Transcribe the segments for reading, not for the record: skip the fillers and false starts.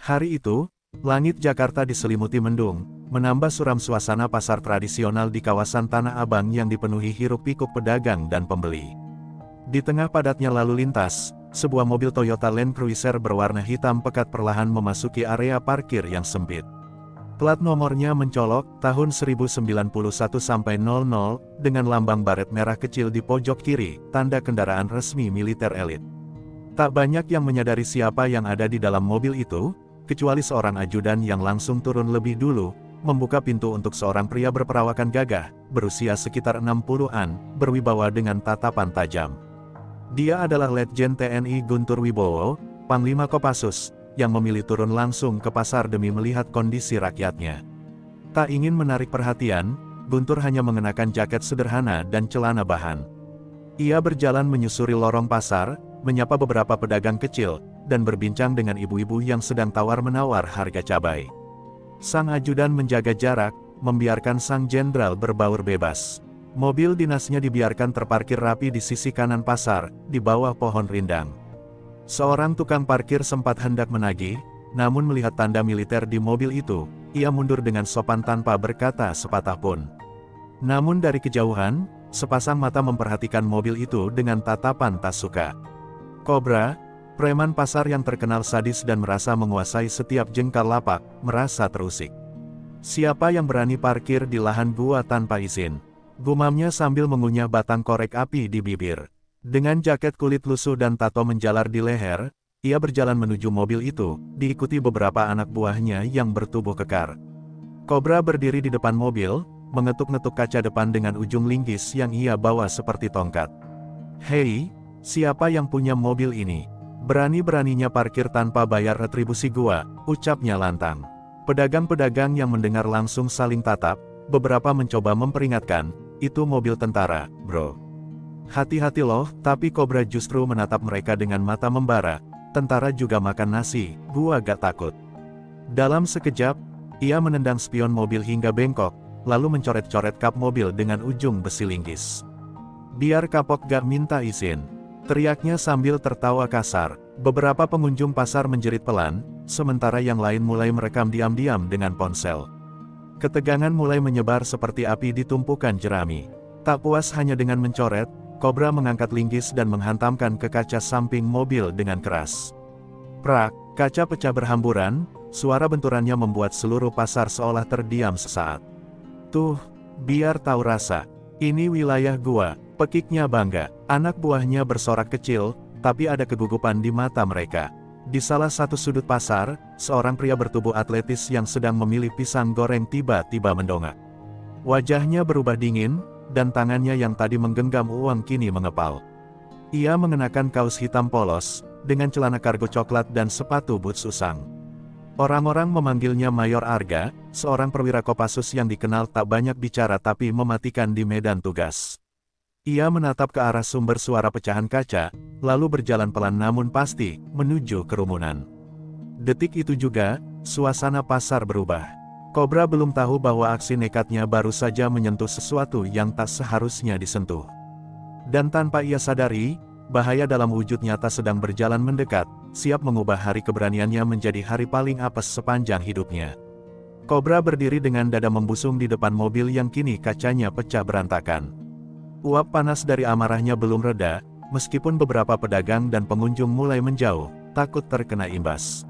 Hari itu, langit Jakarta diselimuti mendung, menambah suram suasana pasar tradisional di kawasan Tanah Abang yang dipenuhi hiruk-pikuk pedagang dan pembeli. Di tengah padatnya lalu lintas, sebuah mobil Toyota Land Cruiser berwarna hitam pekat perlahan memasuki area parkir yang sempit. Plat nomornya mencolok, tahun 1091-00, dengan lambang baret merah kecil di pojok kiri, tanda kendaraan resmi militer elit. Tak banyak yang menyadari siapa yang ada di dalam mobil itu, kecuali seorang ajudan yang langsung turun lebih dulu, membuka pintu untuk seorang pria berperawakan gagah, berusia sekitar 60-an, berwibawa dengan tatapan tajam. Dia adalah Letjen TNI Guntur Wibowo, Panglima Kopassus, yang memilih turun langsung ke pasar demi melihat kondisi rakyatnya. Tak ingin menarik perhatian, Guntur hanya mengenakan jaket sederhana dan celana bahan. Ia berjalan menyusuri lorong pasar, menyapa beberapa pedagang kecil, dan berbincang dengan ibu-ibu yang sedang tawar-menawar harga cabai. Sang ajudan menjaga jarak, membiarkan sang jenderal berbaur bebas. Mobil dinasnya dibiarkan terparkir rapi di sisi kanan pasar, di bawah pohon rindang. Seorang tukang parkir sempat hendak menagih, namun melihat tanda militer di mobil itu, ia mundur dengan sopan tanpa berkata sepatah pun. Namun dari kejauhan, sepasang mata memperhatikan mobil itu dengan tatapan tak suka. Kobra, preman pasar yang terkenal sadis dan merasa menguasai setiap jengkal lapak, merasa terusik. Siapa yang berani parkir di lahan gua tanpa izin? Gumamnya sambil mengunyah batang korek api di bibir. Dengan jaket kulit lusuh dan tato menjalar di leher, ia berjalan menuju mobil itu, diikuti beberapa anak buahnya yang bertubuh kekar. Kobra berdiri di depan mobil, mengetuk-netuk kaca depan dengan ujung linggis yang ia bawa seperti tongkat. "Hei, siapa yang punya mobil ini? Berani-beraninya parkir tanpa bayar retribusi gua," ucapnya lantang. Pedagang-pedagang yang mendengar langsung saling tatap, beberapa mencoba memperingatkan, "Itu mobil tentara, bro. Hati-hati loh," tapi Kobra justru menatap mereka dengan mata membara. "Tentara juga makan nasi, gua gak takut." Dalam sekejap, ia menendang spion mobil hingga bengkok, lalu mencoret-coret kap mobil dengan ujung besi linggis. "Biar kapok gak minta izin," teriaknya sambil tertawa kasar. Beberapa pengunjung pasar menjerit pelan, sementara yang lain mulai merekam diam-diam dengan ponsel. Ketegangan mulai menyebar seperti api di tumpukan jerami. Tak puas hanya dengan mencoret, Kobra mengangkat linggis dan menghantamkan ke kaca samping mobil dengan keras. Prak, kaca pecah berhamburan, suara benturannya membuat seluruh pasar seolah terdiam sesaat. "Tuh, biar tahu rasa. Ini wilayah gua," pekiknya bangga. Anak buahnya bersorak kecil, tapi ada kegugupan di mata mereka. Di salah satu sudut pasar, seorang pria bertubuh atletis yang sedang memilih pisang goreng tiba-tiba mendongak. Wajahnya berubah dingin, dan tangannya yang tadi menggenggam uang kini mengepal. Ia mengenakan kaos hitam polos, dengan celana kargo coklat dan sepatu boots usang. Orang-orang memanggilnya Mayor Arga, seorang perwira Kopassus yang dikenal tak banyak bicara tapi mematikan di medan tugas. Ia menatap ke arah sumber suara pecahan kaca, lalu berjalan pelan namun pasti, menuju kerumunan. Detik itu juga, suasana pasar berubah. Kobra belum tahu bahwa aksi nekatnya baru saja menyentuh sesuatu yang tak seharusnya disentuh. Dan tanpa ia sadari, bahaya dalam wujud nyata sedang berjalan mendekat, siap mengubah hari keberaniannya menjadi hari paling apes sepanjang hidupnya. Kobra berdiri dengan dada membusung di depan mobil yang kini kacanya pecah berantakan. Uap panas dari amarahnya belum reda, meskipun beberapa pedagang dan pengunjung mulai menjauh, takut terkena imbas.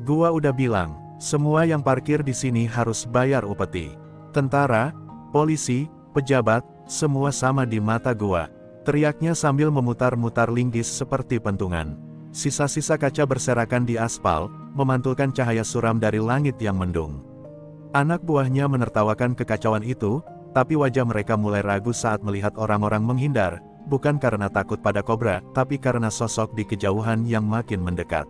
"Gua udah bilang, semua yang parkir di sini harus bayar upeti. Tentara, polisi, pejabat, semua sama di mata gua," teriaknya sambil memutar-mutar linggis seperti pentungan. Sisa-sisa kaca berserakan di aspal, memantulkan cahaya suram dari langit yang mendung. Anak buahnya menertawakan kekacauan itu, tapi wajah mereka mulai ragu saat melihat orang-orang menghindar, bukan karena takut pada Kobra, tapi karena sosok di kejauhan yang makin mendekat.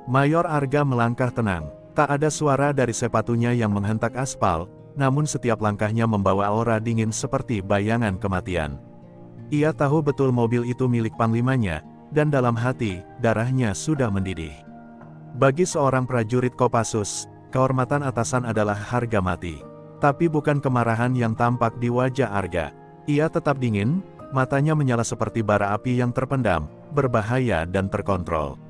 Mayor Arga melangkah tenang, tak ada suara dari sepatunya yang menghentak aspal, namun setiap langkahnya membawa aura dingin seperti bayangan kematian. Ia tahu betul mobil itu milik panglimanya, dan dalam hati, darahnya sudah mendidih. Bagi seorang prajurit Kopassus, kehormatan atasan adalah harga mati. Tapi bukan kemarahan yang tampak di wajah Arga. Ia tetap dingin, matanya menyala seperti bara api yang terpendam, berbahaya dan terkontrol.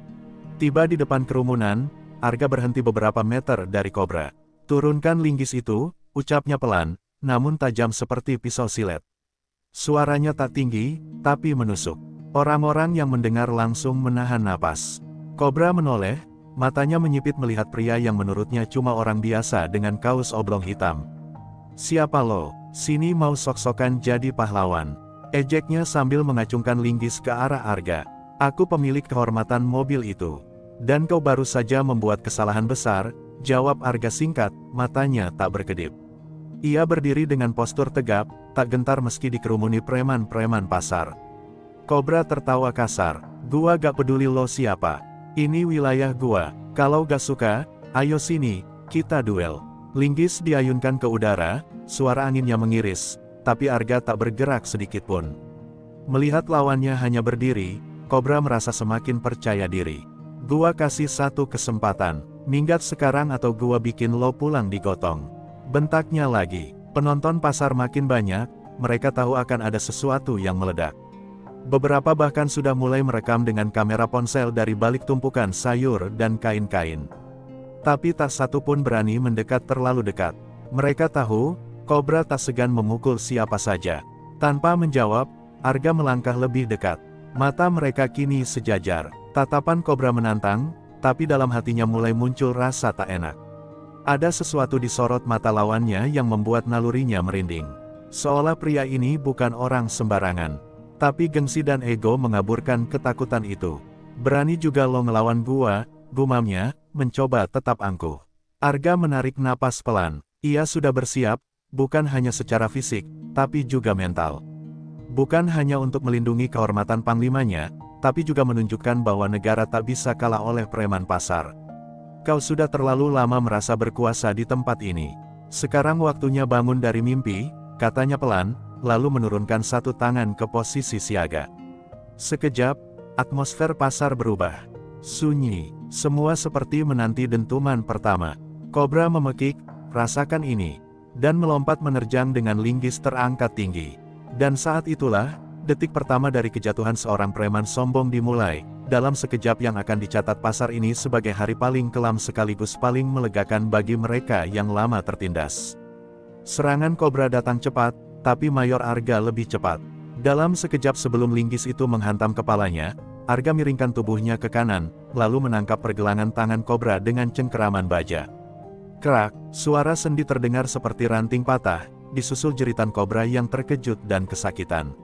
Tiba di depan kerumunan, Arga berhenti beberapa meter dari kobra. Turunkan linggis itu, ucapnya pelan, namun tajam seperti pisau silet. Suaranya tak tinggi, tapi menusuk. Orang-orang yang mendengar langsung menahan napas. Kobra menoleh, matanya menyipit melihat pria yang menurutnya cuma orang biasa dengan kaos oblong hitam. "Siapa lo? Sini mau sok-sokan jadi pahlawan?" ejeknya sambil mengacungkan linggis ke arah Arga. "Aku pemilik kehormatan mobil itu. Dan kau baru saja membuat kesalahan besar," jawab Arga singkat, matanya tak berkedip. Ia berdiri dengan postur tegap, tak gentar meski dikerumuni preman-preman pasar. Kobra tertawa kasar, "Gua gak peduli lo siapa. Ini wilayah gua. Kalau gak suka, ayo sini, kita duel." Linggis diayunkan ke udara, suara anginnya mengiris, tapi Arga tak bergerak sedikitpun. Melihat lawannya hanya berdiri, Kobra merasa semakin percaya diri. "Gua kasih satu kesempatan, minggat sekarang atau gua bikin lo pulang digotong." Bentaknya lagi. Penonton pasar makin banyak, mereka tahu akan ada sesuatu yang meledak. Beberapa bahkan sudah mulai merekam dengan kamera ponsel dari balik tumpukan sayur dan kain-kain. Tapi tak satu pun berani mendekat terlalu dekat. Mereka tahu, Kobra tak segan memukul siapa saja. Tanpa menjawab, Arga melangkah lebih dekat. Mata mereka kini sejajar. Tatapan Kobra menantang, tapi dalam hatinya mulai muncul rasa tak enak. Ada sesuatu di sorot mata lawannya yang membuat nalurinya merinding. Seolah pria ini bukan orang sembarangan. Tapi gengsi dan ego mengaburkan ketakutan itu. "Berani juga lo ngelawan gua," gumamnya, mencoba tetap angkuh. Arga menarik napas pelan. Ia sudah bersiap, bukan hanya secara fisik, tapi juga mental. Bukan hanya untuk melindungi kehormatan panglimanya, tapi juga menunjukkan bahwa negara tak bisa kalah oleh preman pasar. "Kau sudah terlalu lama merasa berkuasa di tempat ini. Sekarang waktunya bangun dari mimpi," katanya pelan, lalu menurunkan satu tangan ke posisi siaga. Sekejap, atmosfer pasar berubah. Sunyi, semua seperti menanti dentuman pertama. Kobra memekik, "Rasakan ini," dan melompat menerjang dengan linggis terangkat tinggi. Dan saat itulah, detik pertama dari kejatuhan seorang preman sombong dimulai. Dalam sekejap yang akan dicatat pasar ini sebagai hari paling kelam sekaligus paling melegakan bagi mereka yang lama tertindas. Serangan Kobra datang cepat, tapi Mayor Arga lebih cepat. Dalam sekejap sebelum linggis itu menghantam kepalanya, Arga miringkan tubuhnya ke kanan, lalu menangkap pergelangan tangan Kobra dengan cengkeraman baja. Kerak, suara sendi terdengar seperti ranting patah, disusul jeritan Kobra yang terkejut dan kesakitan.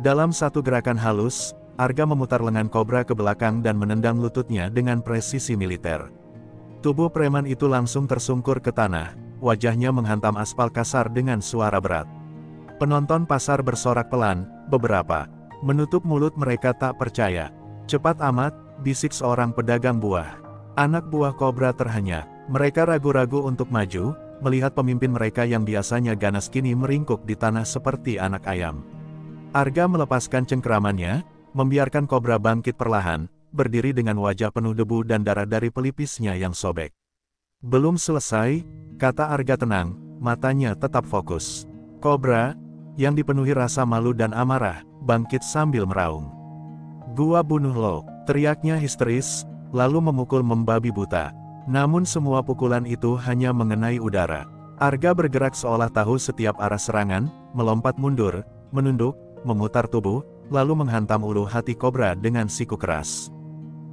Dalam satu gerakan halus, Arga memutar lengan Kobra ke belakang dan menendang lututnya dengan presisi militer. Tubuh preman itu langsung tersungkur ke tanah, wajahnya menghantam aspal kasar dengan suara berat. Penonton pasar bersorak pelan, beberapa menutup mulut mereka tak percaya. "Cepat amat," bisik seorang pedagang buah. Anak buah Kobra terhenyak. Mereka ragu-ragu untuk maju, melihat pemimpin mereka yang biasanya ganas kini meringkuk di tanah seperti anak ayam. Arga melepaskan cengkeramannya, membiarkan Kobra bangkit perlahan, berdiri dengan wajah penuh debu dan darah dari pelipisnya yang sobek. "Belum selesai," kata Arga tenang, matanya tetap fokus. Kobra, yang dipenuhi rasa malu dan amarah, bangkit sambil meraung. "Gua bunuh lo," teriaknya histeris, lalu memukul membabi buta. Namun semua pukulan itu hanya mengenai udara. Arga bergerak seolah tahu setiap arah serangan, melompat mundur, menunduk, memutar tubuh, lalu menghantam ulu hati Kobra dengan siku keras.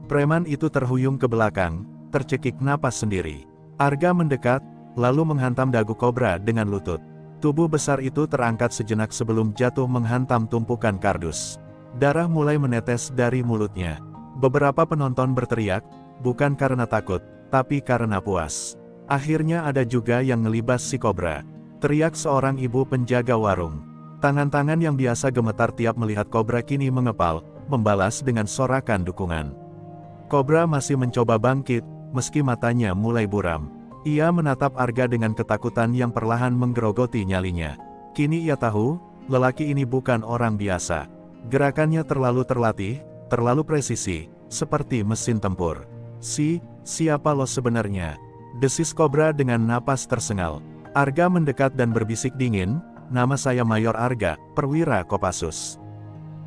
Preman itu terhuyung ke belakang, tercekik napas sendiri. Arga mendekat, lalu menghantam dagu Kobra dengan lutut. Tubuh besar itu terangkat sejenak sebelum jatuh menghantam tumpukan kardus. Darah mulai menetes dari mulutnya. Beberapa penonton berteriak, bukan karena takut, tapi karena puas. "Akhirnya ada juga yang ngelibas si Kobra," teriak seorang ibu penjaga warung. Tangan-tangan yang biasa gemetar tiap melihat Kobra kini mengepal, membalas dengan sorakan dukungan. Kobra masih mencoba bangkit, meski matanya mulai buram. Ia menatap Arga dengan ketakutan yang perlahan menggerogoti nyalinya. Kini ia tahu, lelaki ini bukan orang biasa. Gerakannya terlalu terlatih, terlalu presisi, seperti mesin tempur. Siapa lo sebenarnya?" desis Kobra dengan napas tersengal. Arga mendekat dan berbisik dingin, "Nama saya Mayor Arga, perwira Kopassus.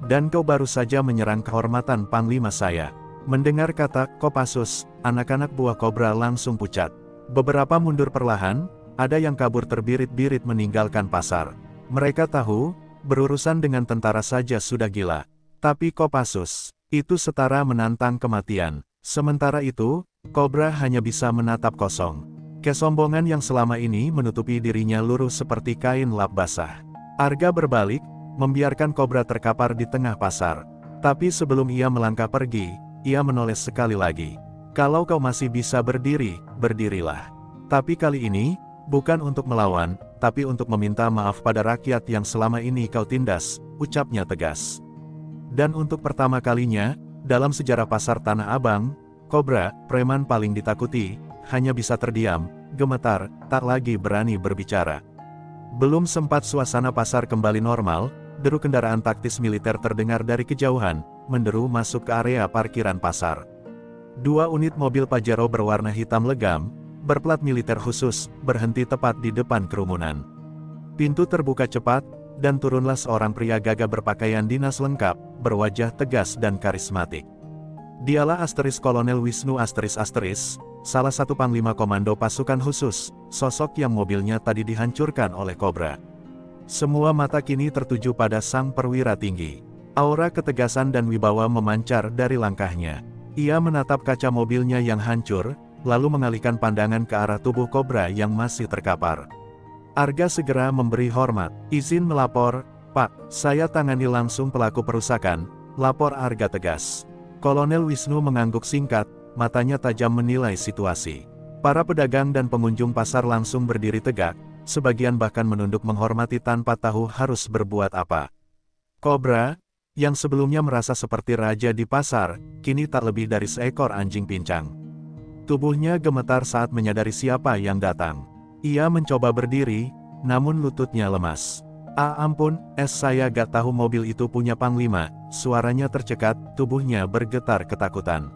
Dan kau baru saja menyerang kehormatan panglima saya. Mendengar kata Kopassus, anak-anak buah kobra langsung pucat. Beberapa mundur perlahan, ada yang kabur terbirit-birit meninggalkan pasar. Mereka tahu, berurusan dengan tentara saja sudah gila. Tapi Kopassus, itu setara menantang kematian. Sementara itu, kobra hanya bisa menatap kosong. Kesombongan yang selama ini menutupi dirinya luruh seperti kain lap basah. Arga berbalik, membiarkan kobra terkapar di tengah pasar. Tapi sebelum ia melangkah pergi, ia menoles sekali lagi. Kalau kau masih bisa berdiri, berdirilah. Tapi kali ini, bukan untuk melawan, tapi untuk meminta maaf pada rakyat yang selama ini kau tindas, ucapnya tegas. Dan untuk pertama kalinya, dalam sejarah pasar Tanah Abang, kobra, preman paling ditakuti, hanya bisa terdiam, gemetar, tak lagi berani berbicara. Belum sempat suasana pasar kembali normal, deru kendaraan taktis militer terdengar dari kejauhan, menderu masuk ke area parkiran pasar. 2 unit mobil Pajero berwarna hitam legam, berplat militer khusus, berhenti tepat di depan kerumunan. Pintu terbuka cepat, dan turunlah seorang pria gagah berpakaian dinas lengkap, berwajah tegas dan karismatik. Dialah Kolonel Wisnu ***, salah satu panglima komando pasukan khusus, sosok yang mobilnya tadi dihancurkan oleh kobra. Semua mata kini tertuju pada sang perwira tinggi. Aura ketegasan dan wibawa memancar dari langkahnya. Ia menatap kaca mobilnya yang hancur, lalu mengalihkan pandangan ke arah tubuh kobra yang masih terkapar. Arga segera memberi hormat. Izin melapor, Pak, saya tangani langsung pelaku perusakan, lapor Arga tegas. Kolonel Wisnu mengangguk singkat, matanya tajam menilai situasi. Para pedagang dan pengunjung pasar langsung berdiri tegak, sebagian bahkan menunduk menghormati tanpa tahu harus berbuat apa. Kobra, yang sebelumnya merasa seperti raja di pasar, kini tak lebih dari seekor anjing pincang. Tubuhnya gemetar saat menyadari siapa yang datang. Ia mencoba berdiri, namun lututnya lemas. Ampun, saya gak tahu mobil itu punya panglima, suaranya tercekat, tubuhnya bergetar ketakutan.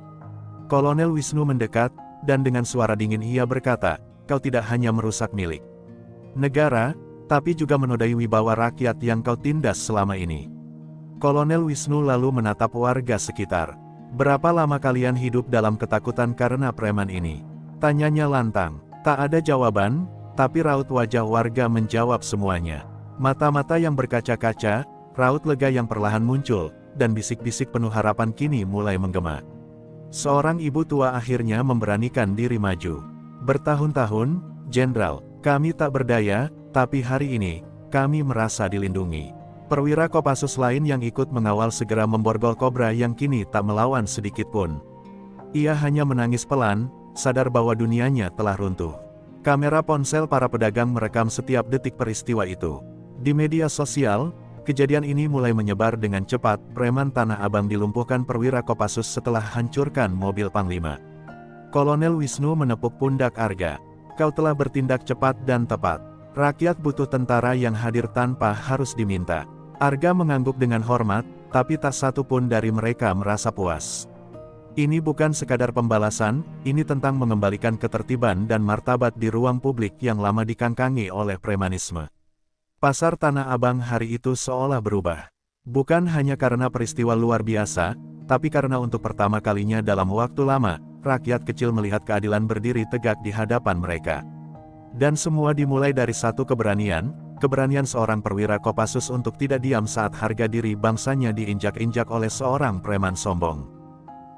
Kolonel Wisnu mendekat, dan dengan suara dingin ia berkata, kau tidak hanya merusak milik negara, tapi juga menodai wibawa rakyat yang kau tindas selama ini. Kolonel Wisnu lalu menatap warga sekitar. Berapa lama kalian hidup dalam ketakutan karena preman ini? Tanyanya lantang. Tak ada jawaban, tapi raut wajah warga menjawab semuanya. Mata-mata yang berkaca-kaca, raut lega yang perlahan muncul, dan bisik-bisik penuh harapan kini mulai menggema. Seorang ibu tua akhirnya memberanikan diri maju. Bertahun-tahun, Jenderal, kami tak berdaya, tapi hari ini, kami merasa dilindungi. Perwira Kopassus lain yang ikut mengawal segera memborgol kobra yang kini tak melawan sedikit pun. Ia hanya menangis pelan, sadar bahwa dunianya telah runtuh. Kamera ponsel para pedagang merekam setiap detik peristiwa itu. Di media sosial, kejadian ini mulai menyebar dengan cepat. Preman Tanah Abang dilumpuhkan perwira Kopassus setelah hancurkan mobil panglima. Kolonel Wisnu menepuk pundak Arga. Kau telah bertindak cepat dan tepat. Rakyat butuh tentara yang hadir tanpa harus diminta. Arga mengangguk dengan hormat, tapi tak satu pun dari mereka merasa puas. Ini bukan sekadar pembalasan, ini tentang mengembalikan ketertiban dan martabat di ruang publik yang lama dikangkangi oleh premanisme. Pasar Tanah Abang hari itu seolah berubah. Bukan hanya karena peristiwa luar biasa, tapi karena untuk pertama kalinya dalam waktu lama, rakyat kecil melihat keadilan berdiri tegak di hadapan mereka. Dan semua dimulai dari satu keberanian seorang perwira Kopassus untuk tidak diam saat harga diri bangsanya diinjak-injak oleh seorang preman sombong.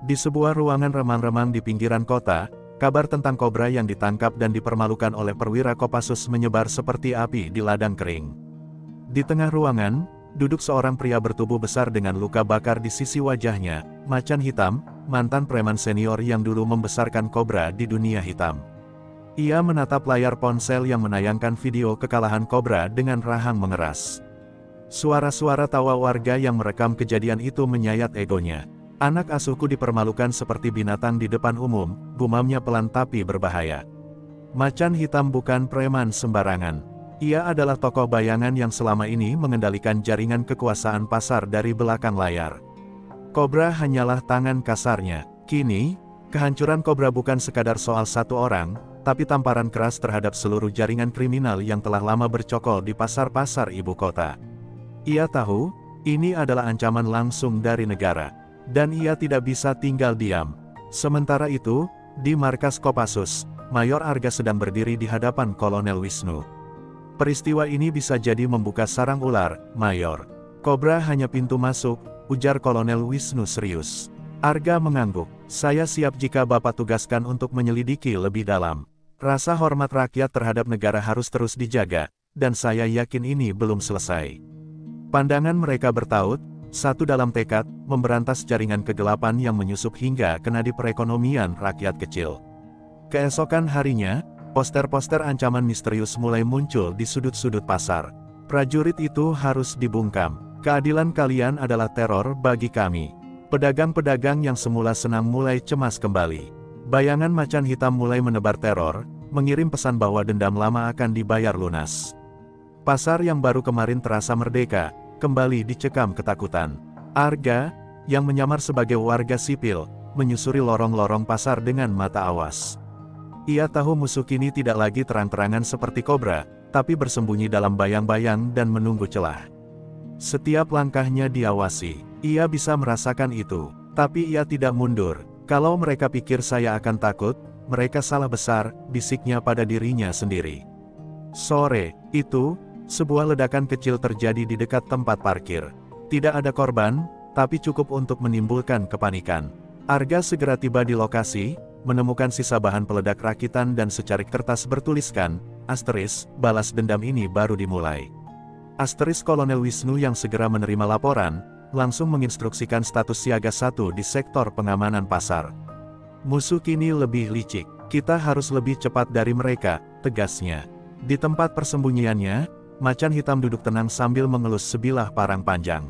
Di sebuah ruangan remang-remang di pinggiran kota, kabar tentang kobra yang ditangkap dan dipermalukan oleh perwira Kopassus menyebar seperti api di ladang kering. Di tengah ruangan, duduk seorang pria bertubuh besar dengan luka bakar di sisi wajahnya, macan hitam, mantan preman senior yang dulu membesarkan kobra di dunia hitam. Ia menatap layar ponsel yang menayangkan video kekalahan kobra dengan rahang mengeras. Suara-suara tawa warga yang merekam kejadian itu menyayat egonya. Anak asuhku dipermalukan seperti binatang di depan umum, gumamnya pelan tapi berbahaya. Macan hitam bukan preman sembarangan. Ia adalah tokoh bayangan yang selama ini mengendalikan jaringan kekuasaan pasar dari belakang layar. Kobra hanyalah tangan kasarnya. Kini, kehancuran kobra bukan sekadar soal satu orang, tapi tamparan keras terhadap seluruh jaringan kriminal yang telah lama bercokol di pasar-pasar ibu kota. Ia tahu, ini adalah ancaman langsung dari negara. Dan ia tidak bisa tinggal diam. Sementara itu, di markas Kopassus, Mayor Arga sedang berdiri di hadapan Kolonel Wisnu. Peristiwa ini bisa jadi membuka sarang ular, Mayor. Kobra hanya pintu masuk, ujar Kolonel Wisnu serius. Arga mengangguk. Saya siap jika Bapak tugaskan untuk menyelidiki lebih dalam. Rasa hormat rakyat terhadap negara harus terus dijaga, dan saya yakin ini belum selesai. Pandangan mereka bertaut, satu dalam tekad, memberantas jaringan kegelapan yang menyusup hingga ke nadi perekonomian rakyat kecil. Keesokan harinya, poster-poster ancaman misterius mulai muncul di sudut-sudut pasar. Prajurit itu harus dibungkam. Keadilan kalian adalah teror bagi kami. Pedagang-pedagang yang semula senang mulai cemas kembali. Bayangan macan hitam mulai menebar teror, mengirim pesan bahwa dendam lama akan dibayar lunas. Pasar yang baru kemarin terasa merdeka, kembali dicekam ketakutan. Arga, yang menyamar sebagai warga sipil, menyusuri lorong-lorong pasar dengan mata awas. Ia tahu musuh kini tidak lagi terang-terangan seperti kobra, tapi bersembunyi dalam bayang-bayang dan menunggu celah. Setiap langkahnya diawasi. Ia bisa merasakan itu, tapi ia tidak mundur. Kalau mereka pikir saya akan takut, mereka salah besar, bisiknya pada dirinya sendiri. Sore itu, sebuah ledakan kecil terjadi di dekat tempat parkir. Tidak ada korban, tapi cukup untuk menimbulkan kepanikan. Arga segera tiba di lokasi, menemukan sisa bahan peledak rakitan dan secarik kertas bertuliskan, "Asteris, balas dendam ini baru dimulai." Asteris Kolonel Wisnu yang segera menerima laporan, langsung menginstruksikan status siaga 1 di sektor pengamanan pasar. Musuh kini lebih licik, kita harus lebih cepat dari mereka, tegasnya. Di tempat persembunyiannya, macan hitam duduk tenang sambil mengelus sebilah parang panjang.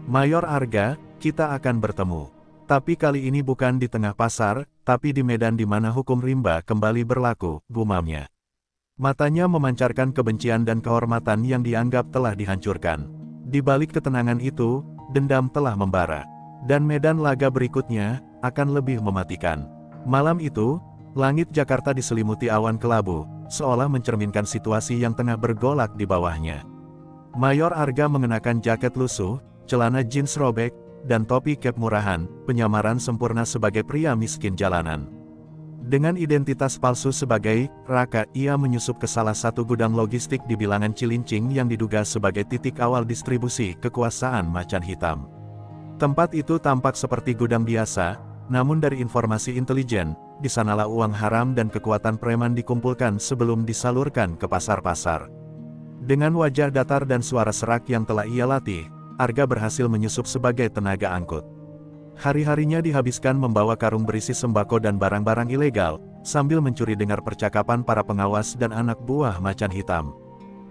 Mayor Arga, kita akan bertemu. Tapi kali ini bukan di tengah pasar, tapi di medan di mana hukum rimba kembali berlaku, gumamnya. Matanya memancarkan kebencian dan kehormatan yang dianggap telah dihancurkan. Di balik ketenangan itu, dendam telah membara. Dan medan laga berikutnya, akan lebih mematikan. Malam itu, langit Jakarta diselimuti awan kelabu, seolah mencerminkan situasi yang tengah bergolak di bawahnya. Mayor Arga mengenakan jaket lusuh, celana jeans robek, dan topi cap murahan, penyamaran sempurna sebagai pria miskin jalanan. Dengan identitas palsu sebagai Raka, ia menyusup ke salah satu gudang logistik di bilangan Cilincing yang diduga sebagai titik awal distribusi kekuasaan macan hitam. Tempat itu tampak seperti gudang biasa, namun dari informasi intelijen, di sanalah uang haram dan kekuatan preman dikumpulkan sebelum disalurkan ke pasar-pasar. Dengan wajah datar dan suara serak yang telah ia latih, Arga berhasil menyusup sebagai tenaga angkut. Hari-harinya dihabiskan membawa karung berisi sembako dan barang-barang ilegal, sambil mencuri dengar percakapan para pengawas dan anak buah macan hitam.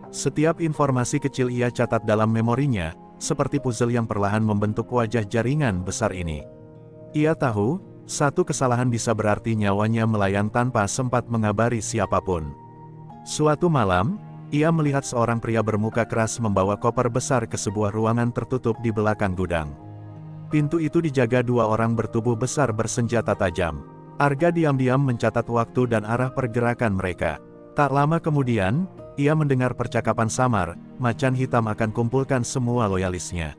Setiap informasi kecil ia catat dalam memorinya, seperti puzzle yang perlahan membentuk wajah jaringan besar ini. Ia tahu, satu kesalahan bisa berarti nyawanya melayang tanpa sempat mengabari siapapun. Suatu malam, ia melihat seorang pria bermuka keras membawa koper besar ke sebuah ruangan tertutup di belakang gudang. Pintu itu dijaga dua orang bertubuh besar bersenjata tajam. Arga diam-diam mencatat waktu dan arah pergerakan mereka. Tak lama kemudian, ia mendengar percakapan samar, macan hitam akan kumpulkan semua loyalisnya.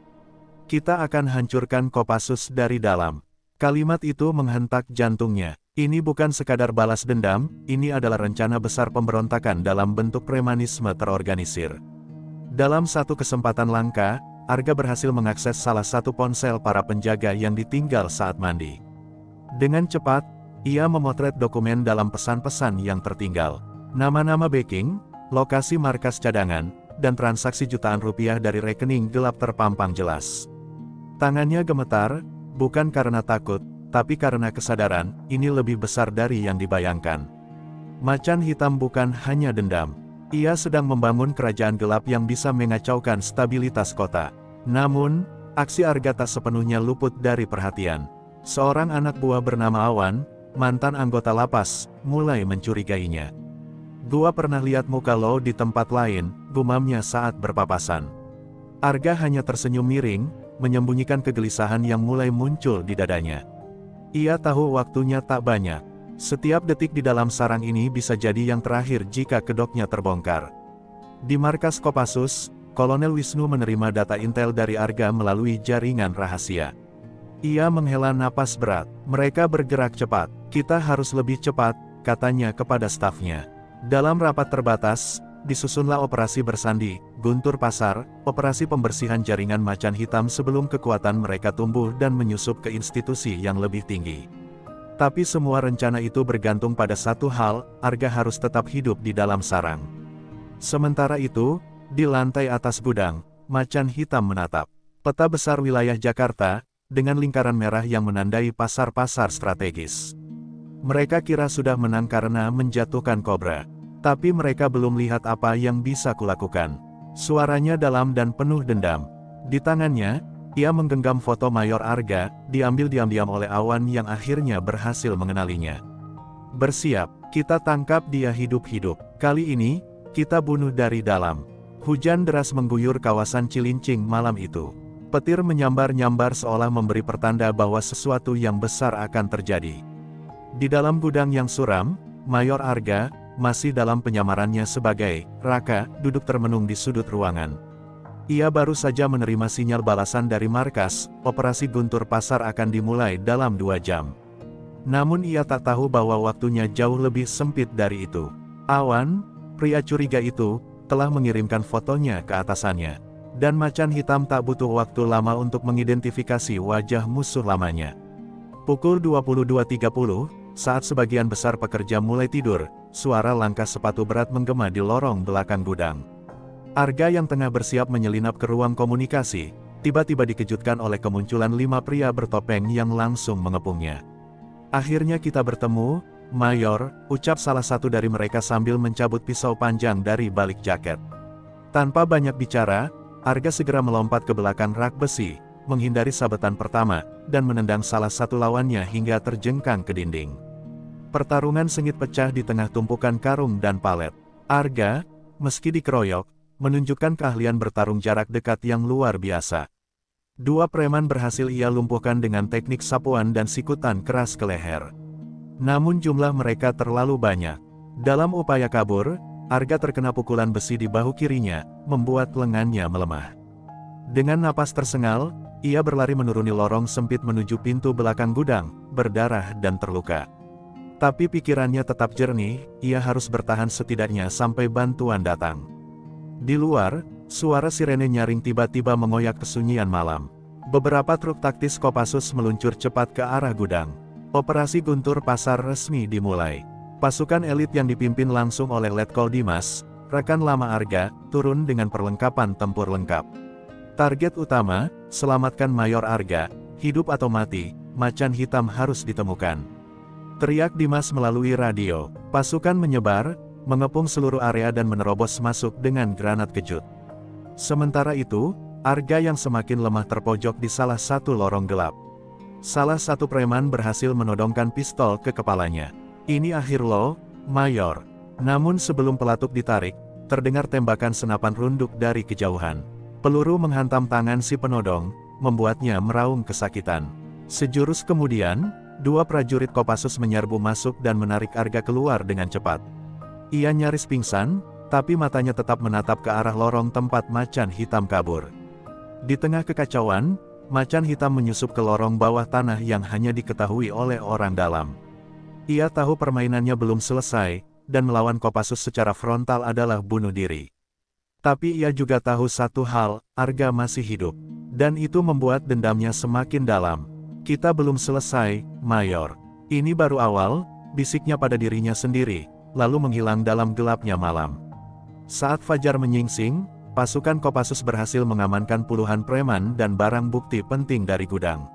Kita akan hancurkan Kopassus dari dalam. Kalimat itu menghentak jantungnya. Ini bukan sekadar balas dendam, ini adalah rencana besar pemberontakan dalam bentuk premanisme terorganisir. Dalam satu kesempatan langka, Arga berhasil mengakses salah satu ponsel para penjaga yang ditinggal saat mandi. Dengan cepat, ia memotret dokumen dalam pesan-pesan yang tertinggal. Nama-nama backing, lokasi markas cadangan, dan transaksi jutaan rupiah dari rekening gelap terpampang jelas. Tangannya gemetar, bukan karena takut, tapi karena kesadaran, ini lebih besar dari yang dibayangkan. Macan hitam bukan hanya dendam. Ia sedang membangun kerajaan gelap yang bisa mengacaukan stabilitas kota. Namun, aksi Arga tak sepenuhnya luput dari perhatian. Seorang anak buah bernama Awan, mantan anggota lapas, mulai mencurigainya. Gua pernah lihat muka lo di tempat lain, gumamnya saat berpapasan. Arga hanya tersenyum miring, menyembunyikan kegelisahan yang mulai muncul di dadanya. Ia tahu waktunya tak banyak. Setiap detik di dalam sarang ini bisa jadi yang terakhir jika kedoknya terbongkar. Di markas Kopassus, Kolonel Wisnu menerima data intel dari Arga melalui jaringan rahasia. Ia menghela napas berat. Mereka bergerak cepat. Kita harus lebih cepat, katanya kepada stafnya. Dalam rapat terbatas, disusunlah operasi bersandi, Guntur Pasar, operasi pembersihan jaringan macan hitam sebelum kekuatan mereka tumbuh dan menyusup ke institusi yang lebih tinggi. Tapi semua rencana itu bergantung pada satu hal, Arga harus tetap hidup di dalam sarang. Sementara itu, di lantai atas gudang, macan hitam menatap peta besar wilayah Jakarta, dengan lingkaran merah yang menandai pasar-pasar strategis. Mereka kira sudah menang karena menjatuhkan kobra. Tapi mereka belum lihat apa yang bisa kulakukan. Suaranya dalam dan penuh dendam. Di tangannya, ia menggenggam foto Mayor Arga, diambil diam-diam oleh Awan yang akhirnya berhasil mengenalinya. Bersiap, kita tangkap dia hidup-hidup. Kali ini, kita bunuh dari dalam. Hujan deras mengguyur kawasan Cilincing malam itu. Petir menyambar-nyambar seolah memberi pertanda bahwa sesuatu yang besar akan terjadi. Di dalam gudang yang suram, Mayor Arga, masih dalam penyamarannya sebagai Raka, duduk termenung di sudut ruangan. Ia baru saja menerima sinyal balasan dari markas, operasi Guntur Pasar akan dimulai dalam 2 jam. Namun ia tak tahu bahwa waktunya jauh lebih sempit dari itu. Awan, pria curiga itu, telah mengirimkan fotonya ke atasannya. Dan macan hitam tak butuh waktu lama untuk mengidentifikasi wajah musuh lamanya. Pukul 22.30, saat sebagian besar pekerja mulai tidur, suara langkah sepatu berat menggema di lorong belakang gudang. Arga yang tengah bersiap menyelinap ke ruang komunikasi, tiba-tiba dikejutkan oleh kemunculan 5 pria bertopeng yang langsung mengepungnya. Akhirnya kita bertemu, Mayor, ucap salah satu dari mereka sambil mencabut pisau panjang dari balik jaket. Tanpa banyak bicara, Arga segera melompat ke belakang rak besi, menghindari sabetan pertama, dan menendang salah satu lawannya hingga terjengkang ke dinding. Pertarungan sengit pecah di tengah tumpukan karung dan palet. Arga, meski dikeroyok, menunjukkan keahlian bertarung jarak dekat yang luar biasa. 2 preman berhasil ia lumpuhkan dengan teknik sapuan dan sikutan keras ke leher. Namun jumlah mereka terlalu banyak. Dalam upaya kabur, Arga terkena pukulan besi di bahu kirinya, membuat lengannya melemah. Dengan napas tersengal, ia berlari menuruni lorong sempit menuju pintu belakang gudang, berdarah dan terluka. Tapi pikirannya tetap jernih, ia harus bertahan setidaknya sampai bantuan datang. Di luar, suara sirene nyaring tiba-tiba mengoyak kesunyian malam. Beberapa truk taktis Kopassus meluncur cepat ke arah gudang. Operasi Guntur Pasar resmi dimulai. Pasukan elit yang dipimpin langsung oleh Letkol Dimas, rekan lama Arga, turun dengan perlengkapan tempur lengkap. Target utama, selamatkan Mayor Arga, hidup atau mati, macan hitam harus ditemukan. Teriak Dimas melalui radio. Pasukan menyebar, mengepung seluruh area dan menerobos masuk dengan granat kejut. Sementara itu, Arga yang semakin lemah terpojok di salah satu lorong gelap. Salah satu preman berhasil menodongkan pistol ke kepalanya. Ini akhir lo, Mayor. Namun sebelum pelatuk ditarik, terdengar tembakan senapan runduk dari kejauhan. Peluru menghantam tangan si penodong, membuatnya meraung kesakitan. Sejurus kemudian, 2 prajurit Kopassus menyerbu masuk dan menarik Arga keluar dengan cepat. Ia nyaris pingsan, tapi matanya tetap menatap ke arah lorong tempat macan hitam kabur. Di tengah kekacauan, macan hitam menyusup ke lorong bawah tanah yang hanya diketahui oleh orang dalam. Ia tahu permainannya belum selesai, dan melawan Kopassus secara frontal adalah bunuh diri. Tapi ia juga tahu satu hal, Arga masih hidup. Dan itu membuat dendamnya semakin dalam. Kita belum selesai, Mayor. Ini baru awal, bisiknya pada dirinya sendiri, lalu menghilang dalam gelapnya malam. Saat fajar menyingsing, pasukan Kopassus berhasil mengamankan puluhan preman dan barang bukti penting dari gudang.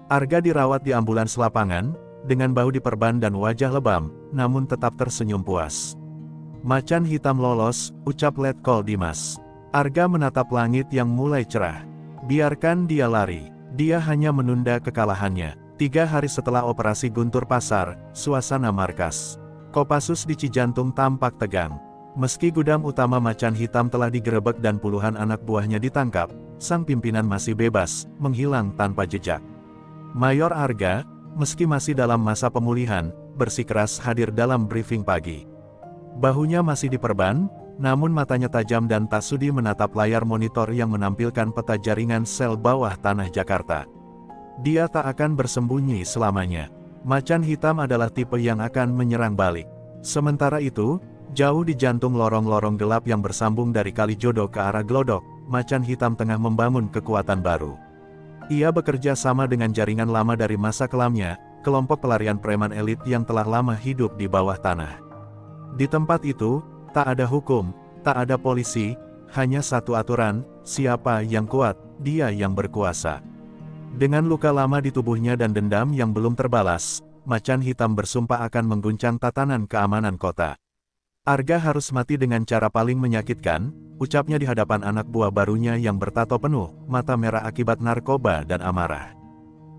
Arga dirawat di ambulans lapangan, dengan bahu diperban dan wajah lebam, namun tetap tersenyum puas. Macan hitam lolos, ucap Letkol Dimas. Arga menatap langit yang mulai cerah. Biarkan dia lari. Dia hanya menunda kekalahannya. 3 hari setelah operasi Guntur Pasar, suasana markas Kopassus di Cijantung tampak tegang. Meski gudang utama macan hitam telah digerebek dan puluhan anak buahnya ditangkap, sang pimpinan masih bebas, menghilang tanpa jejak. Mayor Arga, meski masih dalam masa pemulihan, bersikeras hadir dalam briefing pagi. Bahunya masih diperban, namun matanya tajam dan tak sudi menatap layar monitor yang menampilkan peta jaringan sel bawah tanah Jakarta. Dia tak akan bersembunyi selamanya. Macan hitam adalah tipe yang akan menyerang balik. Sementara itu, jauh di jantung lorong-lorong gelap yang bersambung dari Kali Jodo ke arah Glodok, macan hitam tengah membangun kekuatan baru. Ia bekerja sama dengan jaringan lama dari masa kelamnya, kelompok pelarian preman elit yang telah lama hidup di bawah tanah. Di tempat itu, tak ada hukum, tak ada polisi, hanya satu aturan, siapa yang kuat, dia yang berkuasa. Dengan luka lama di tubuhnya dan dendam yang belum terbalas, macan hitam bersumpah akan mengguncang tatanan keamanan kota. Arga harus mati dengan cara paling menyakitkan, ucapnya di hadapan anak buah barunya yang bertato penuh, mata merah akibat narkoba dan amarah.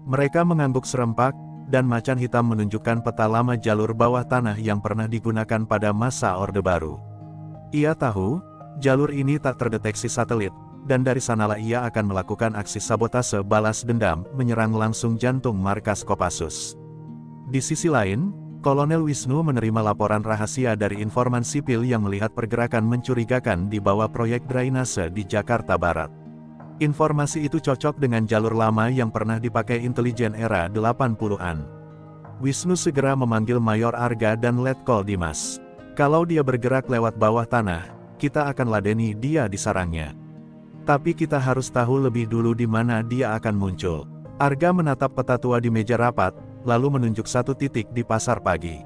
Mereka mengangguk serempak, dan macan hitam menunjukkan peta lama jalur bawah tanah yang pernah digunakan pada masa Orde Baru. Ia tahu, jalur ini tak terdeteksi satelit, dan dari sanalah ia akan melakukan aksi sabotase balas dendam, menyerang langsung jantung markas Kopassus. Di sisi lain, Kolonel Wisnu menerima laporan rahasia dari informan sipil yang melihat pergerakan mencurigakan di bawah proyek drainase di Jakarta Barat. Informasi itu cocok dengan jalur lama yang pernah dipakai intelijen era 80-an. Wisnu segera memanggil Mayor Arga dan Letkol Dimas. Kalau dia bergerak lewat bawah tanah, kita akan ladeni dia di sarangnya. Tapi kita harus tahu lebih dulu di mana dia akan muncul. Arga menatap peta tua di meja rapat, lalu menunjuk satu titik di pasar pagi.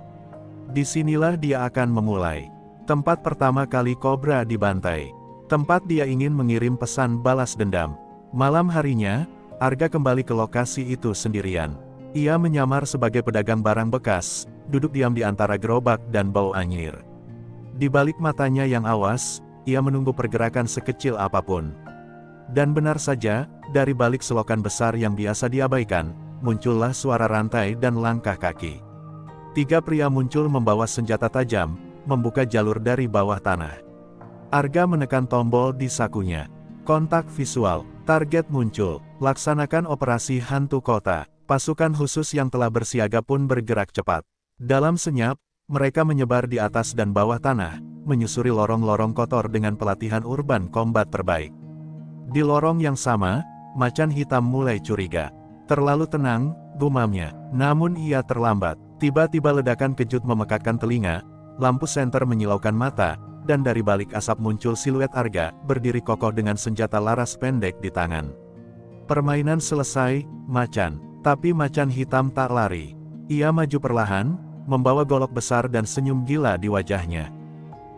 Disinilah dia akan memulai. Tempat pertama kali kobra dibantai. Tempat dia ingin mengirim pesan balas dendam. Malam harinya, Arga kembali ke lokasi itu sendirian. Ia menyamar sebagai pedagang barang bekas, duduk diam di antara gerobak dan bau anyir. Di balik matanya yang awas, ia menunggu pergerakan sekecil apapun. Dan benar saja, dari balik selokan besar yang biasa diabaikan, muncullah suara rantai dan langkah kaki. 3 pria muncul membawa senjata tajam, membuka jalur dari bawah tanah. Arga menekan tombol di sakunya. Kontak visual, target muncul, laksanakan operasi hantu kota. Pasukan khusus yang telah bersiaga pun bergerak cepat. Dalam senyap, mereka menyebar di atas dan bawah tanah, menyusuri lorong-lorong kotor dengan pelatihan urban combat terbaik. Di lorong yang sama, macan hitam mulai curiga. Terlalu tenang, gumamnya. Namun ia terlambat. Tiba-tiba ledakan kejut memekakkan telinga, lampu senter menyilaukan mata, dan dari balik asap muncul siluet Arga, berdiri kokoh dengan senjata laras pendek di tangan. Permainan selesai, macan. Tapi macan hitam tak lari. Ia maju perlahan, membawa golok besar dan senyum gila di wajahnya.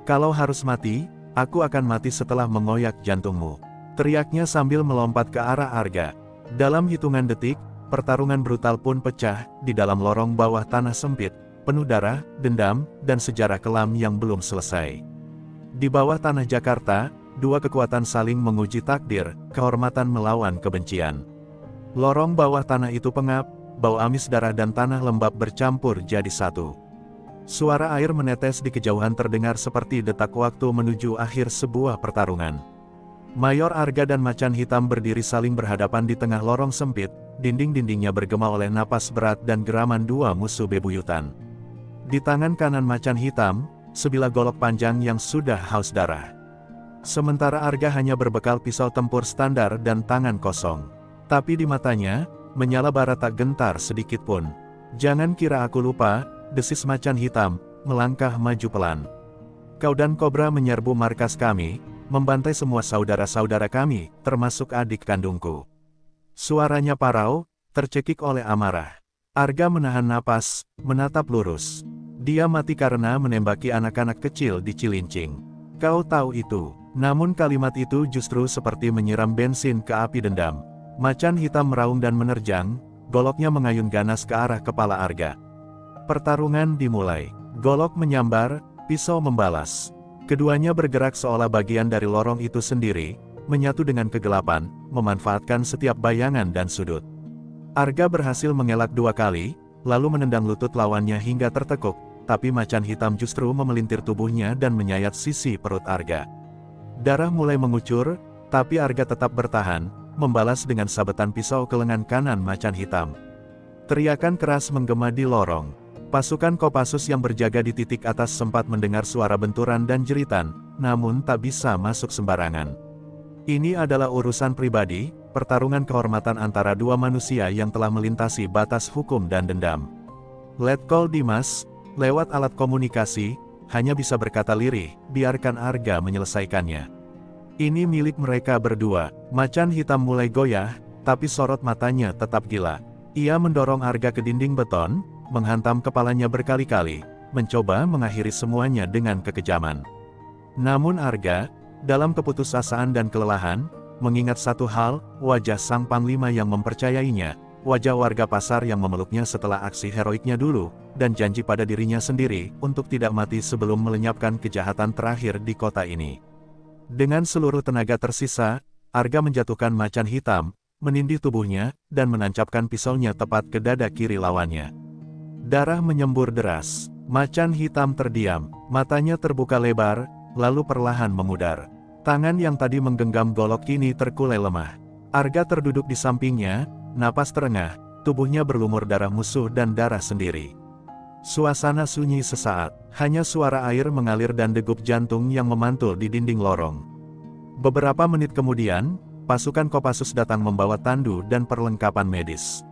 Kalau harus mati, aku akan mati setelah mengoyak jantungmu. Teriaknya sambil melompat ke arah Arga. Dalam hitungan detik, pertarungan brutal pun pecah, di dalam lorong bawah tanah sempit, penuh darah, dendam, dan sejarah kelam yang belum selesai. Di bawah tanah Jakarta, 2 kekuatan saling menguji takdir, kehormatan melawan kebencian. Lorong bawah tanah itu pengap, bau amis darah dan tanah lembab bercampur jadi satu. Suara air menetes di kejauhan terdengar seperti detak waktu menuju akhir sebuah pertarungan. Mayor Arga dan macan hitam berdiri saling berhadapan di tengah lorong sempit, dinding-dindingnya bergema oleh napas berat dan geraman 2 musuh bebuyutan. Di tangan kanan macan hitam, sebilah golok panjang yang sudah haus darah. Sementara Arga hanya berbekal pisau tempur standar dan tangan kosong. Tapi di matanya, menyala bara tak gentar sedikit pun. "Jangan kira aku lupa," desis macan hitam, melangkah maju pelan. "Kau dan kobra menyerbu markas kami, membantai semua saudara-saudara kami, termasuk adik kandungku." Suaranya parau, tercekik oleh amarah. Arga menahan napas, menatap lurus. Dia mati karena menembaki anak-anak kecil di Cilincing. Kau tahu itu. Namun kalimat itu justru seperti menyiram bensin ke api dendam. Macan hitam meraung dan menerjang, goloknya mengayun ganas ke arah kepala Arga. Pertarungan dimulai. Golok menyambar, pisau membalas. Keduanya bergerak seolah bagian dari lorong itu sendiri, menyatu dengan kegelapan, memanfaatkan setiap bayangan dan sudut. Arga berhasil mengelak 2 kali, lalu menendang lutut lawannya hingga tertekuk, tapi macan hitam justru memelintir tubuhnya dan menyayat sisi perut Arga. Darah mulai mengucur, tapi Arga tetap bertahan, membalas dengan sabetan pisau ke lengan kanan macan hitam. Teriakan keras menggema di lorong. Pasukan Kopassus yang berjaga di titik atas sempat mendengar suara benturan dan jeritan, namun tak bisa masuk sembarangan. Ini adalah urusan pribadi, pertarungan kehormatan antara dua manusia yang telah melintasi batas hukum dan dendam. Letkol Dimas, lewat alat komunikasi, hanya bisa berkata lirih, biarkan Arga menyelesaikannya. Ini milik mereka berdua. Macan hitam mulai goyah, tapi sorot matanya tetap gila. Ia mendorong Arga ke dinding beton, menghantam kepalanya berkali-kali, mencoba mengakhiri semuanya dengan kekejaman. Namun Arga, dalam keputusasaan dan kelelahan, mengingat satu hal, wajah sang panglima yang mempercayainya, wajah warga pasar yang memeluknya setelah aksi heroiknya dulu, dan janji pada dirinya sendiri untuk tidak mati sebelum melenyapkan kejahatan terakhir di kota ini. Dengan seluruh tenaga tersisa, Arga menjatuhkan macan hitam, menindih tubuhnya, dan menancapkan pisaunya tepat ke dada kiri lawannya. Darah menyembur deras. Macan hitam terdiam, matanya terbuka lebar, lalu perlahan memudar. Tangan yang tadi menggenggam golok kini terkulai lemah. Arga terduduk di sampingnya, napas terengah, tubuhnya berlumur darah musuh dan darah sendiri. Suasana sunyi sesaat, hanya suara air mengalir dan degup jantung yang memantul di dinding lorong. Beberapa menit kemudian, pasukan Kopassus datang membawa tandu dan perlengkapan medis.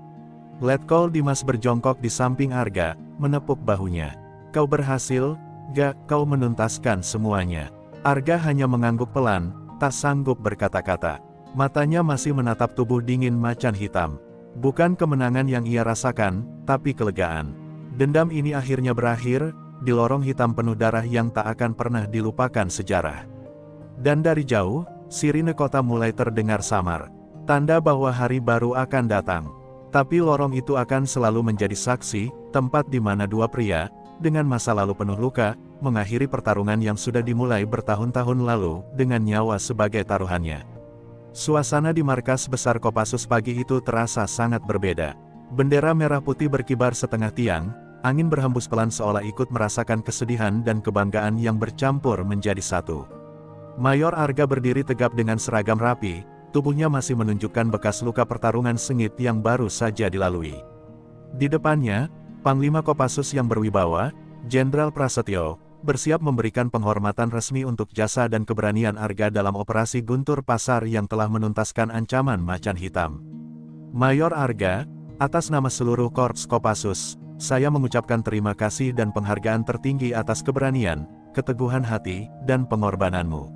Letkol Dimas berjongkok di samping Arga, menepuk bahunya. Kau berhasil, Ga, kau menuntaskan semuanya. Arga hanya mengangguk pelan, tak sanggup berkata-kata. Matanya masih menatap tubuh dingin macan hitam. Bukan kemenangan yang ia rasakan, tapi kelegaan. Dendam ini akhirnya berakhir, di lorong hitam penuh darah yang tak akan pernah dilupakan sejarah. Dan dari jauh, sirine kota mulai terdengar samar. Tanda bahwa hari baru akan datang. Tapi lorong itu akan selalu menjadi saksi, tempat di mana dua pria, dengan masa lalu penuh luka, mengakhiri pertarungan yang sudah dimulai bertahun-tahun lalu, dengan nyawa sebagai taruhannya. Suasana di markas besar Kopassus pagi itu terasa sangat berbeda. Bendera merah putih berkibar setengah tiang, angin berhembus pelan seolah ikut merasakan kesedihan dan kebanggaan yang bercampur menjadi satu. Mayor Arga berdiri tegap dengan seragam rapi, tubuhnya masih menunjukkan bekas luka pertarungan sengit yang baru saja dilalui. Di depannya, Panglima Kopassus yang berwibawa, Jenderal Prasetyo, bersiap memberikan penghormatan resmi untuk jasa dan keberanian Arga dalam operasi Guntur Pasar yang telah menuntaskan ancaman macan hitam. Mayor Arga, atas nama seluruh Korps Kopassus, saya mengucapkan terima kasih dan penghargaan tertinggi atas keberanian, keteguhan hati, dan pengorbananmu.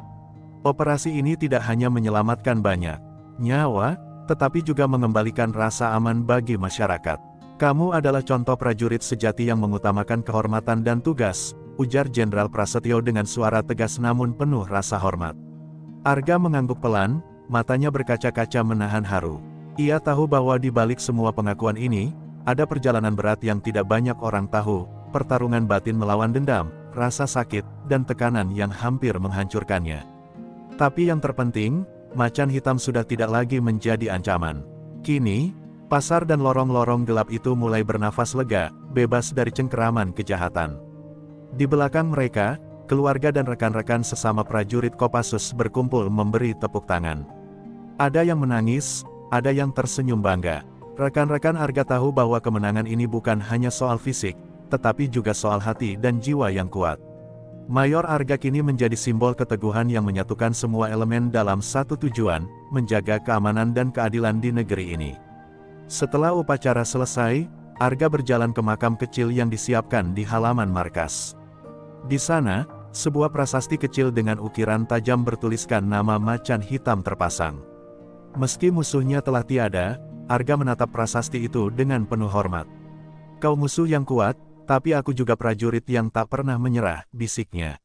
Operasi ini tidak hanya menyelamatkan banyak nyawa, tetapi juga mengembalikan rasa aman bagi masyarakat. Kamu adalah contoh prajurit sejati yang mengutamakan kehormatan dan tugas, ujar Jenderal Prasetyo dengan suara tegas namun penuh rasa hormat. Arga mengangguk pelan, matanya berkaca-kaca menahan haru. Ia tahu bahwa di balik semua pengakuan ini, ada perjalanan berat yang tidak banyak orang tahu, pertarungan batin melawan dendam, rasa sakit, dan tekanan yang hampir menghancurkannya. Tapi yang terpenting, macan hitam sudah tidak lagi menjadi ancaman. Kini, pasar dan lorong-lorong gelap itu mulai bernafas lega, bebas dari cengkeraman kejahatan. Di belakang mereka, keluarga dan rekan-rekan sesama prajurit Kopassus berkumpul memberi tepuk tangan. Ada yang menangis, ada yang tersenyum bangga. Rekan-rekan Arga tahu bahwa kemenangan ini bukan hanya soal fisik, tetapi juga soal hati dan jiwa yang kuat. Mayor Arga kini menjadi simbol keteguhan yang menyatukan semua elemen dalam satu tujuan, menjaga keamanan dan keadilan di negeri ini. Setelah upacara selesai, Arga berjalan ke makam kecil yang disiapkan di halaman markas. Di sana, sebuah prasasti kecil dengan ukiran tajam bertuliskan nama macan hitam terpasang. Meski musuhnya telah tiada, Arga menatap prasasti itu dengan penuh hormat. Kau musuh yang kuat, tapi aku juga prajurit yang tak pernah menyerah, bisiknya.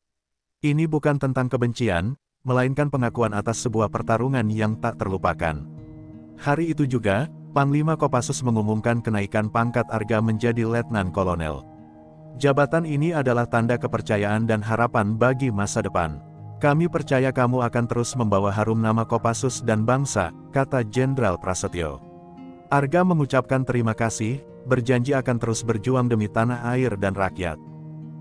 Ini bukan tentang kebencian, melainkan pengakuan atas sebuah pertarungan yang tak terlupakan. Hari itu juga, Panglima Kopassus mengumumkan kenaikan pangkat Arga menjadi Letnan Kolonel. Jabatan ini adalah tanda kepercayaan dan harapan bagi masa depan. Kami percaya kamu akan terus membawa harum nama Kopassus dan bangsa, kata Jenderal Prasetyo. Arga mengucapkan terima kasih, berjanji akan terus berjuang demi tanah air dan rakyat.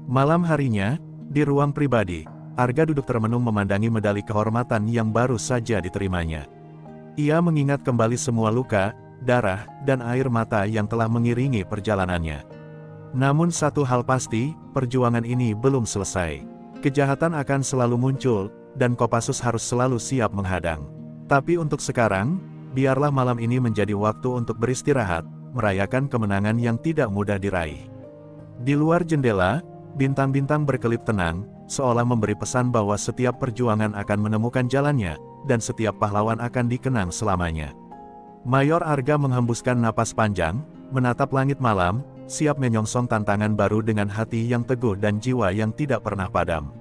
Malam harinya, di ruang pribadi, Arga duduk termenung memandangi medali kehormatan yang baru saja diterimanya. Ia mengingat kembali semua luka, darah, dan air mata yang telah mengiringi perjalanannya. Namun satu hal pasti, perjuangan ini belum selesai. Kejahatan akan selalu muncul, dan Kopassus harus selalu siap menghadang. Tapi untuk sekarang, Biarlah malam ini menjadi waktu untuk beristirahat, merayakan kemenangan yang tidak mudah diraih. Di luar jendela, bintang-bintang berkelip tenang, seolah memberi pesan bahwa setiap perjuangan akan menemukan jalannya, dan setiap pahlawan akan dikenang selamanya. Mayor Arga menghembuskan napas panjang, menatap langit malam, siap menyongsong tantangan baru dengan hati yang teguh dan jiwa yang tidak pernah padam.